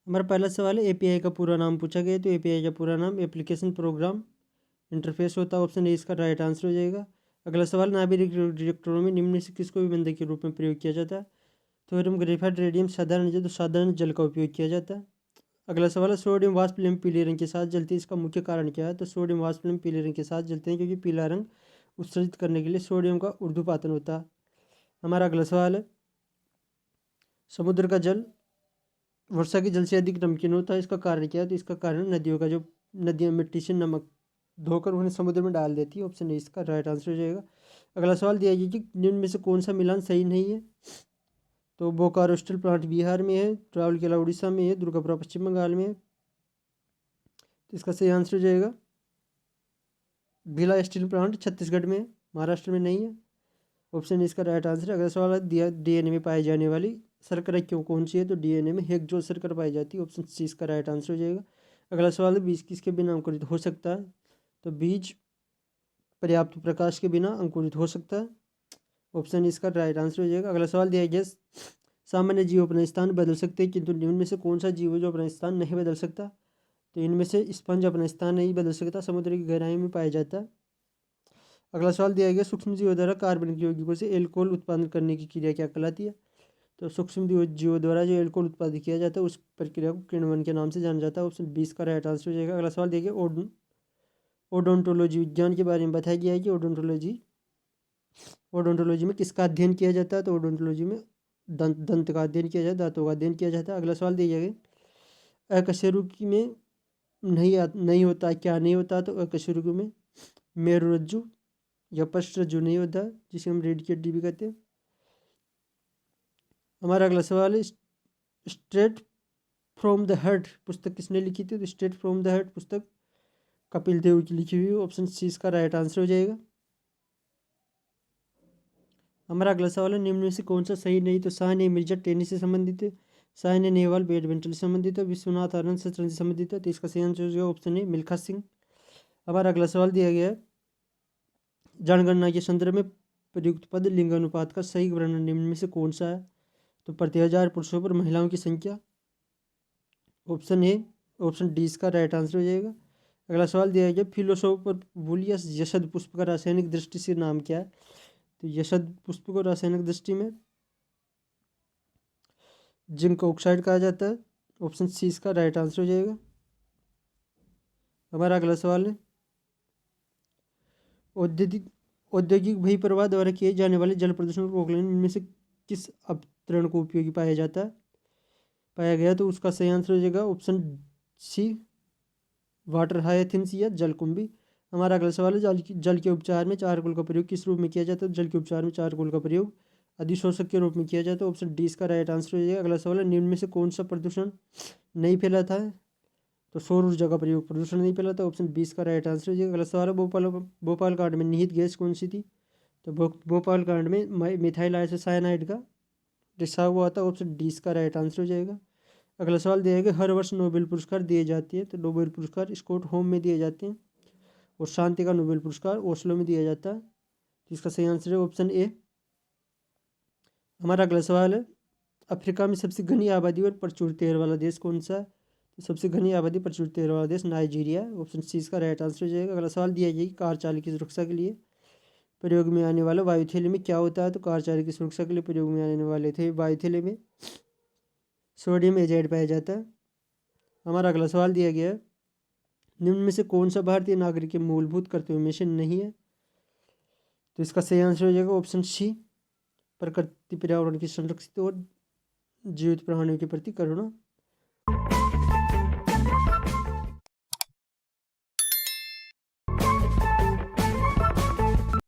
हमारा पहला सवाल है एपीआई का पूरा नाम पूछा गया, तो एपीआई का पूरा नाम एप्लीकेशन प्रोग्राम इंटरफेस होता है। ऑप्शन ए इसका राइट आंसर हो जाएगा। अगला सवाल, नाभिक रिएक्टरों में निम्न में से किसको भी बंधक के रूप में प्रयोग किया जाता है? थोरियम ग्रेफाइट रेडियम साधारण जल, तो साधारण जल का उपयोग किया जाता है। अगला सवाल है, सोडियम वाष्प फिल्म पीले रंग के साथ जलती है, इसका मुख्य कारण क्या है? तो सोडियम वाष्प फिल्म पीले रंग के साथ जलते हैं क्योंकि पीला रंग उत्सर्जित करने के लिए सोडियम का ऊर्ध्वपातन होता है। हमारा अगला सवाल है, समुद्र का जल वर्षा के जल से अधिक नमकीन होता है, इसका कारण क्या है? तो इसका कारण नदियों का जो नदियाँ मिट्टी से नमक धोकर उन्हें समुद्र में डाल देती है। ऑप्शन ए इसका राइट आंसर हो जाएगा। अगला सवाल दिया गया कि निम्न में से कौन सा मिलान सही नहीं है? तो बोकारो स्टील प्लांट बिहार में है, राउरकेला उड़ीसा में है, दुर्गापुरा पश्चिम बंगाल में है। तो इसका सही आंसर हो जाएगा भिला स्टील प्लांट छत्तीसगढ़ में है, महाराष्ट्र में नहीं है। ऑप्शन इसका राइट आंसर है। अगला सवाल है, दिया डीएनए में पाई जाने वाली शर्करा क्यों कौन सी है? तो डीएनए में हेक्सोस शर्करा पाई जाती है। ऑप्शन सी इसका राइट आंसर हो जाएगा। अगला सवाल है, बीज किसके बिना अंकुरित हो सकता है? तो बीज पर्याप्त प्रकाश के बिना अंकुरित हो सकता है। ऑप्शन इसका राइट आंसर हो जाएगा। अगला सवाल दिया गया, सामान्य जीव अपना स्थान बदल सकते हैं किंतु निम्न में से कौन सा जीव है जो अपना स्थान नहीं बदल सकता? तो इनमें से स्पंज अपना स्थान नहीं बदल सकता, समुद्र की गहराई में पाया जाता है। अगला सवाल दिया गया, सूक्ष्म जीवों द्वारा कार्बनिक यौगिकों से एल्कोहल उत्पादन करने की क्रिया क्या कहलाती है? तो सूक्ष्म जीवों द्वारा जो एल्कोहल उत्पादित किया जाता है उस प्रक्रिया को किण्वन के नाम से जाना जाता है। ऑप्शन 20 का राइट आंसर हो जाएगा। अगला सवाल देखिए, ओडोंटोलॉजी विज्ञान के बारे में बताया गया है कि ओडोंटोलॉजी में किसका अध्ययन किया जाता है? तो ओडोंटोलॉजी में दंत का अध्ययन किया जाता है, दांतों का अध्ययन किया जाता है। अगला सवाल दिया गया, अकशेरुकी में नहीं होता, क्या नहीं होता? तो अकशेरुकी में मेरुरज्जु या पशरज्जु नहीं होता, जिसे हम रेडिकेट डी भी कहते हैं। हमारा अगला सवाल है, स्ट्रेट फ्रॉम द हार्ट पुस्तक किसने लिखी थी? तो स्ट्रेट फ्रॉम द हार्ट पुस्तक कपिल देव की लिखी हुई है। ऑप्शन सी इसका राइट आंसर हो जाएगा। हमारा अगला सवाल है, निम्न में से कौन सा सही नहीं? तो सानिया मिर्जा टेनिस से संबंधित है, साइना नेहवाल बैडमिंटन से संबंधित है, विश्वनाथ आनंद शतरंज से संबंधित है। तो इसका सही आंसर हो जाएगा ऑप्शन ए मिल्खा सिंह। हमारा अगला सवाल दिया गया है, जनगणना के संदर्भ में प्रयुक्त पद लिंगानुपात का सही वर्णन निम्न में से कौन सा है? तो प्रति हजार पुरुषों पर महिलाओं की संख्या। ऑप्शन ए, ऑप्शन डी इसका राइट आंसर हो जाएगा। अगला सवाल दिया गया, फिलोसोफर वुलियस यशद पुष्प का रासायनिक दृष्टि से नाम क्या है? तो यशद पुष्प को रासायनिक दृष्टि में जिंक ऑक्साइड कहा जाता है। ऑप्शन सी इसका राइट आंसर हो जाएगा। हमारा अगला सवाल है, औद्योगिक औद्योगिक बहिर्प्रवाह द्वारा किए जाने वाले जल प्रदूषण को रोकने में से किस अवतरण को उपयोगी पाया गया? तो उसका सही आंसर हो जाएगा ऑप्शन सी वाटर हायथिन्स या जलकुंभी। हमारा अगला सवाल है, जल के उपचार में चारकोल का प्रयोग किस रूप में किया जाता है? जल के उपचार में चारकोल का प्रयोग अधिशोषक के रूप में किया जाता है। ऑप्शन डी इसका राइट आंसर हो जाएगा। अगला सवाल है, निम्न में से कौन सा प्रदूषण नहीं फैलाता है? तो सौर ऊर्जा का प्रयोग प्रदूषण नहीं फैलाता। ऑप्शन 20 का राइट आंसर हो जाएगा। अगला सवाल है, भोपाल कांड में निहित गैस कौन सी थी? तो भोपाल कांड में मिथाइल आइसोसाइनाइड का रिसाव हुआ था। ऑप्शन डी इसका राइट आंसर हो जाएगा। अगला सवाल दिया गया, हर वर्ष नोबेल पुरस्कार दिए जाते हैं, तो नोबेल पुरस्कार स्टॉकहोम में दिए जाते हैं और शांति का नोबेल पुरस्कार ओस्लो में दिया जाता है। तो इसका सही आंसर है ऑप्शन ए। हमारा अगला सवाल है, अफ्रीका में सबसे घनी आबादी और प्रचुर तेल वाला देश कौन सा है? तो सबसे घनी आबादी प्रचुर तेल वाला देश नाइजीरिया। ऑप्शन सी इसका राइट आंसर हो जाएगा। अगला सवाल दिया गया कि कार चालक की सुरक्षा के लिए प्रयोग में आने वाला वायुथैली में क्या होता है? तो कार चालक की सुरक्षा के लिए प्रयोग में आने वाले थे वायुथैली में सोडियम एजाइड पाया जाता है। हमारा अगला सवाल दिया गया है, निम्न में से कौन सा भारतीय नागरिक के मूलभूत कर्तव्यों में से नहीं है? तो इसका सही आंसर हो जाएगा ऑप्शन सी प्रकृति पर्यावरण की संरक्षित और जीवित प्राणियों के प्रति करुणा।